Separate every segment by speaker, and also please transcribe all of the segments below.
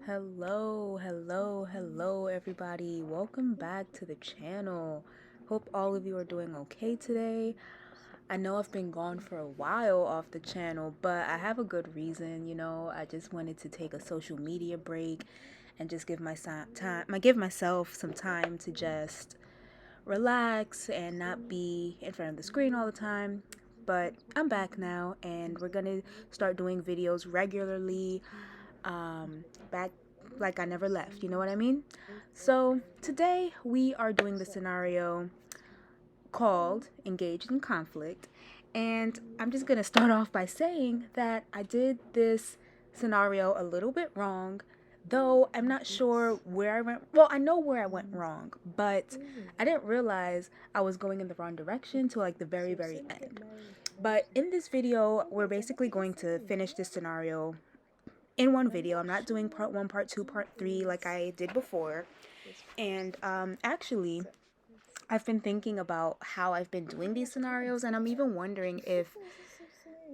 Speaker 1: Hello, everybody. Welcome back to the channel. Hope all of you are doing okay today. I know I've been gone for a while off the channel, but I have a good reason. I just wanted to take a social media break and just give myself some time to just relax and not be in front of the screen all the time. But I'm back now, and we're gonna start doing videos regularly, back like I never left. You know what I mean? So today we are doing the scenario called Engaged in Conflict. And I'm just gonna start off by saying that I did this scenario a little bit wrong, though I'm not sure where I went. Well, I know where I went wrong, but I didn't realize I was going in the wrong direction till like the very end. But in this video, we're basically going to finish this scenario in one video. I'm not doing part one, part two, part three like I did before. And actually, I've been thinking about how I've been doing these scenarios, and I'm even wondering if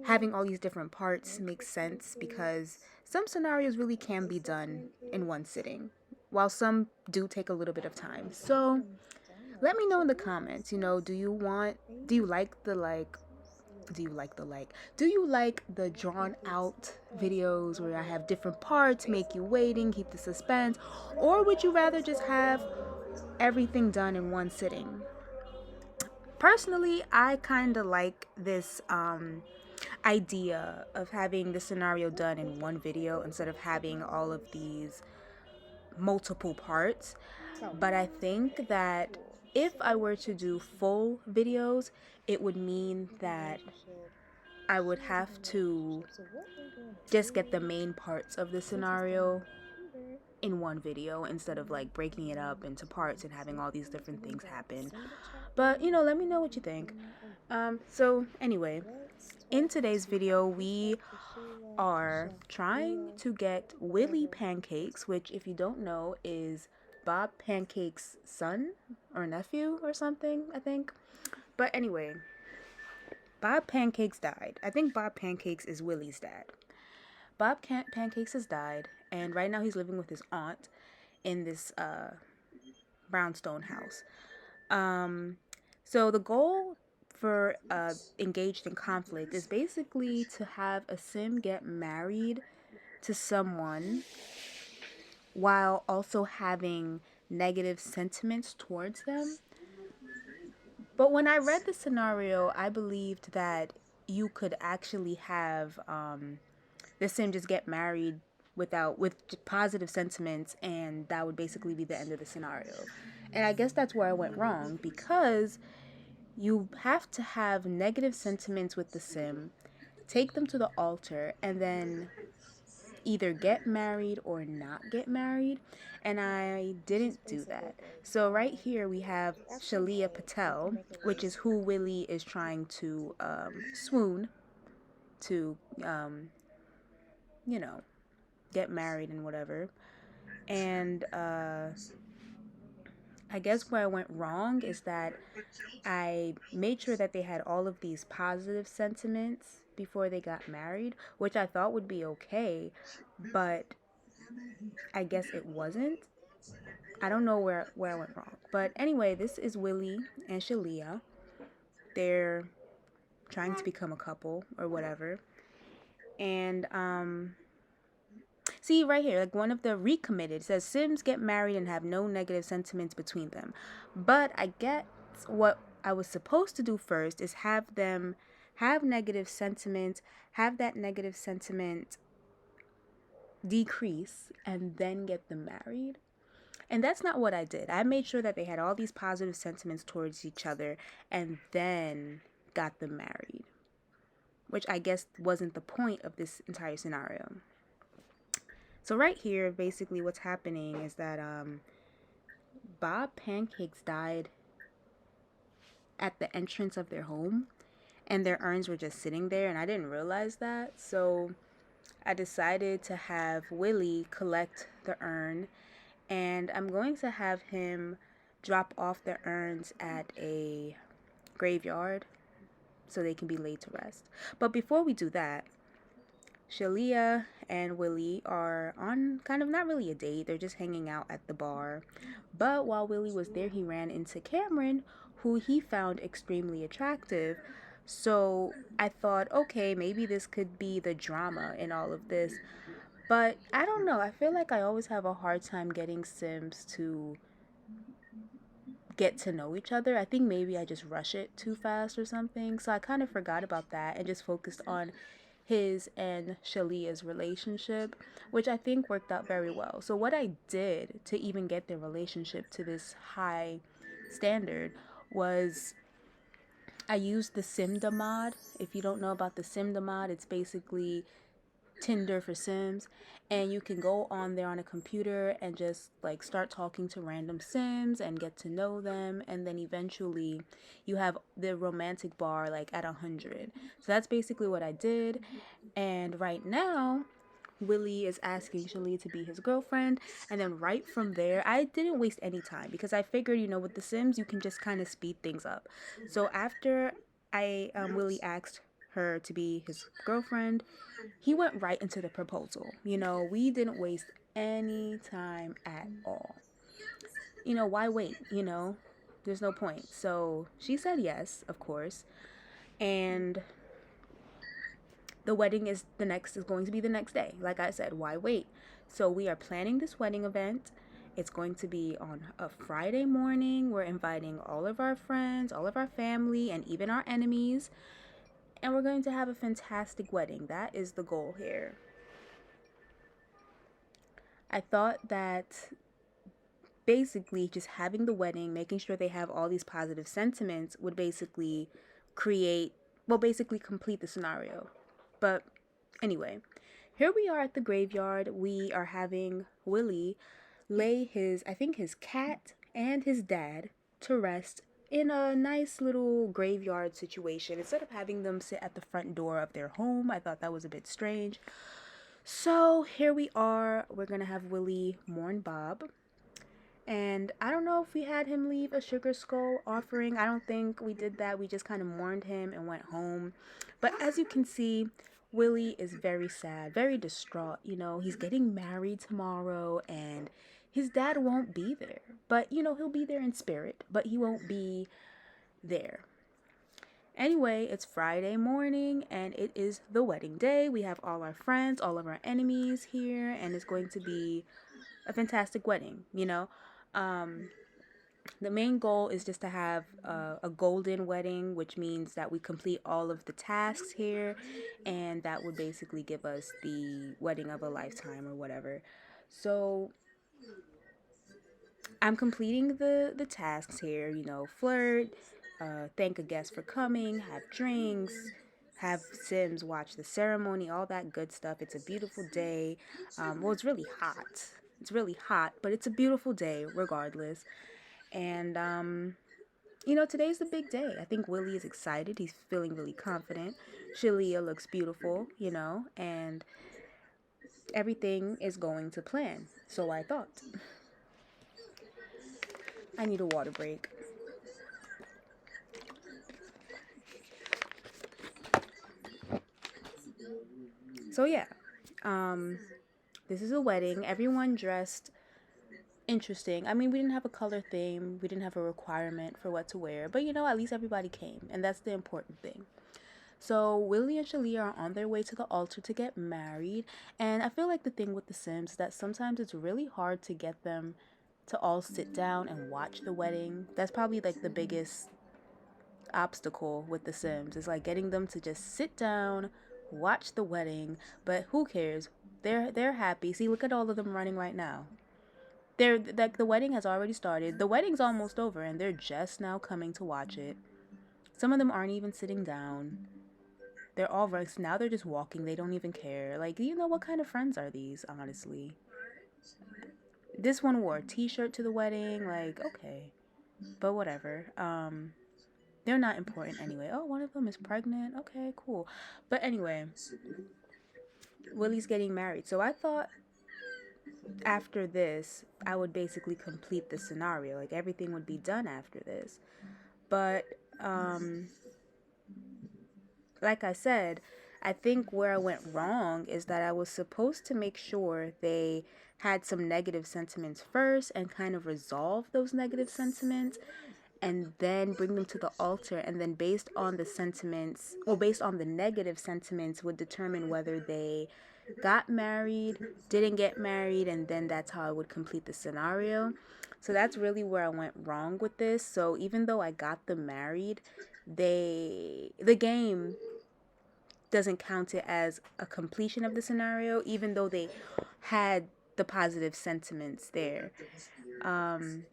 Speaker 1: having all these different parts makes sense, because some scenarios really can be done in one sitting, while some do take a little bit of time. So let me know in the comments, do you like the do you like the drawn out videos where I have different parts, make you waiting, keep the suspense, or would you rather just have everything done in one sitting? Personally, I kind of like this idea of having the scenario done in one video instead of having all of these multiple parts. But I think that if I were to do full videos, it would mean that I would have to just get the main parts of the scenario in one video instead of like breaking it up into parts and having all these different things happen. But let me know what you think. So anyway, in today's video, we are trying to get Willie Pancakes, which, if you don't know, is Bob Pancake's son or nephew or something, I think. But anyway, Bob Pancakes died. I think Bob Pancakes is Willie's dad. Pancakes has died, and right now he's living with his aunt in this brownstone house. So the goal for Engaged in Conflict is basically to have a sim get married to someone while also having negative sentiments towards them. But when I read the scenario, I believed that you could actually have the sim just get married with positive sentiments, and that would basically be the end of the scenario. And I guess that's where I went wrong, because you have to have negative sentiments with the sim, take them to the altar, and then either get married or not get married. And I didn't do that. So right here we have Shalia Patel, which is who Willie is trying to swoon to, you know, get married and whatever. And I guess where I went wrong is that I made sure that they had all of these positive sentiments before they got married, which I thought would be okay, but I guess it wasn't. I don't know where I went wrong. But anyway, this is Willie and Shalia. They're trying to become a couple or whatever. And see right here, like one of the recommitted says Sims get married and have no negative sentiments between them. But I guess what I was supposed to do first is have them have negative sentiments, have that negative sentiment decrease, and then get them married. And that's not what I did. I made sure that they had all these positive sentiments towards each other and then got them married, which I guess wasn't the point of this entire scenario. So right here, basically what's happening is that Bob Pancakes died at the entrance of their home, and their urns were just sitting there, and I didn't realize that. So I decided to have Willie collect the urn, and I'm going to have him drop off the urns at a graveyard so they can be laid to rest. But before we do that, Shalia and Willie are on kind of not really a date, they're just hanging out at the bar. But while Willie was there, he ran into Cameron, who he found extremely attractive. So I thought, okay, maybe this could be the drama in all of this. But I don't know. I feel like I always have a hard time getting Sims to get to know each other. I think maybe I just rush it too fast or something. So I kind of forgot about that and just focused on his and Shalia's relationship, which I think worked out very well. So what I did to even get their relationship to this high standard was I used the Simda mod. If you don't know about the Simda mod, it's basically Tinder for Sims, and you can go on there on a computer and just like start talking to random Sims and get to know them, and then eventually you have the romantic bar like at 100. So that's basically what I did, and right now Willie is asking Shalee to be his girlfriend, and then right from there, I didn't waste any time because I figured, with the Sims, you can just kind of speed things up. So after Willie asked her to be his girlfriend, he went right into the proposal. We didn't waste any time at all. Why wait? There's no point. So she said yes, of course, and the wedding is going to be the next day. Like I said, why wait? So we are planning this wedding event. It's going to be on a Friday morning. We're inviting all of our friends, all of our family, and even our enemies. And we're going to have a fantastic wedding. That is the goal here. I thought that basically just having the wedding, making sure they have all these positive sentiments would basically complete the scenario. But anyway, here we are at the graveyard. We are having Willie lay his cat and his dad to rest in a nice little graveyard situation. Instead of having them sit at the front door of their home, I thought that was a bit strange. So here we are. We're going to have Willie mourn Bob. And I don't know if we had him leave a sugar skull offering. I don't think we did that. We just kind of mourned him and went home. But as you can see, Willie is very sad, very distraught. He's getting married tomorrow and his dad won't be there. But, he'll be there in spirit, but he won't be there. Anyway, it's Friday morning and it is the wedding day. We have all our friends, all of our enemies here, and it's going to be a fantastic wedding. The main goal is just to have a golden wedding, which means that we complete all of the tasks here, and that would basically give us the wedding of a lifetime or whatever. So I'm completing the tasks here, flirt, thank a guest for coming, have drinks, have Sims watch the ceremony, all that good stuff. It's a beautiful day. Well, it's really hot. It's really hot, but it's a beautiful day regardless. And today's the big day. I think Willie is excited. He's feeling really confident. Shalia looks beautiful, and everything is going to plan. So I thought. I need a water break. So yeah, this is a wedding. Everyone dressed interesting. I mean, we didn't have a color theme. We didn't have a requirement for what to wear. But, at least everybody came. And that's the important thing. So Willie and Shalia are on their way to the altar to get married. And I feel like the thing with the Sims is that sometimes it's really hard to get them to all sit down and watch the wedding. That's probably like the biggest obstacle with the Sims. It's like getting them to just sit down, watch the wedding, but who cares? They're happy. See, look at all of them running right now. They're like the wedding has already started. The wedding's almost over and they're just now coming to watch it. Some of them aren't even sitting down. They're all rushed. Now they're just walking. They don't even care. Like, what kind of friends are these, honestly? This one wore a t-shirt to the wedding. Like, okay. But whatever. They're not important anyway. Oh, one of them is pregnant. Okay, cool. But anyway, Willie's getting married. So I thought after this, I would basically complete the scenario. Like, everything would be done after this. But, like I said, I think where I went wrong is that I was supposed to make sure they had some negative sentiments first and kind of resolve those negative sentiments and then bring them to the altar, and then based on the sentiments, well, based on the negative sentiments, would determine whether they got married, didn't get married, and then that's how I would complete the scenario. So that's really where I went wrong with this. So even though I got them married, the game doesn't count it as a completion of the scenario, even though they had the positive sentiments there. Um,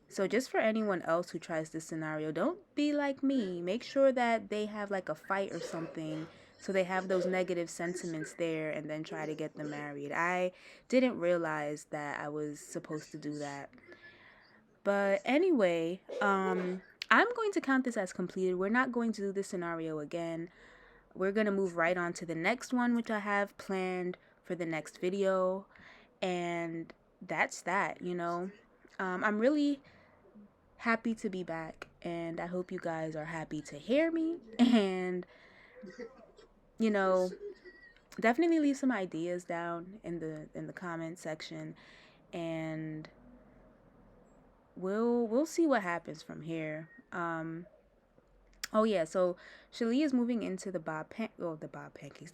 Speaker 1: so just for anyone else who tries this scenario, don't be like me. Make sure that they have like a fight or something, so they have those negative sentiments there, and then try to get them married. I didn't realize that I was supposed to do that. But anyway, I'm going to count this as completed. We're not going to do this scenario again. We're going to move right on to the next one, which I have planned for the next video. And that's that, you know. I'm really happy to be back, and I hope you guys are happy to hear me. And, you know, definitely leave some ideas down in the comment section, and we'll see what happens from here. Oh yeah, so Shalia is moving into the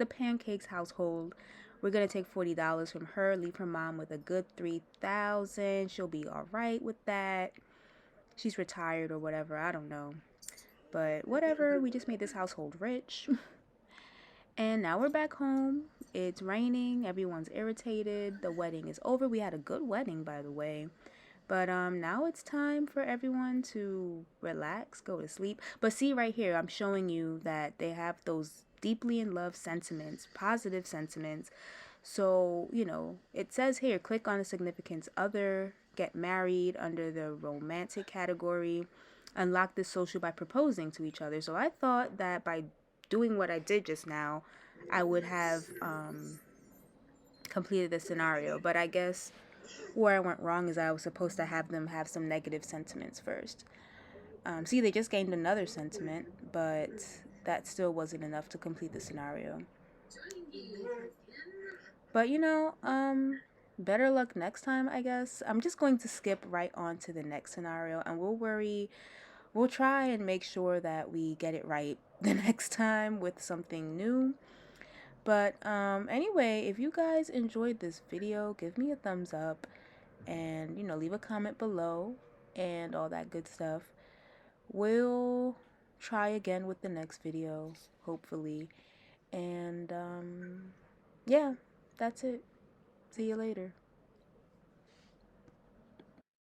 Speaker 1: pancakes household. We're gonna take $40 from her, leave her mom with a good 3,000. She'll be all right with that. She's retired or whatever, I don't know. But whatever, we just made this household rich. And now we're back home. It's raining, everyone's irritated. The wedding is over. We had a good wedding, by the way. But now it's time for everyone to relax, go to sleep. But see right here, I'm showing you that they have those deeply in love sentiments, positive sentiments. So, you know, it says here, click on a significant other, get married under the romantic category, unlock this social by proposing to each other. So I thought that by doing what I did just now, I would have completed the scenario. But I guess where I went wrong is I was supposed to have them have some negative sentiments first. See, they just gained another sentiment, but that still wasn't enough to complete the scenario. But you know, better luck next time, I guess. I'm just going to skip right on to the next scenario, and we'll try and make sure that we get it right the next time with something new. But anyway, if you guys enjoyed this video, give me a thumbs up, and you know, leave a comment below and all that good stuff. We'll try again with the next video, hopefully. And yeah, that's it. See you later.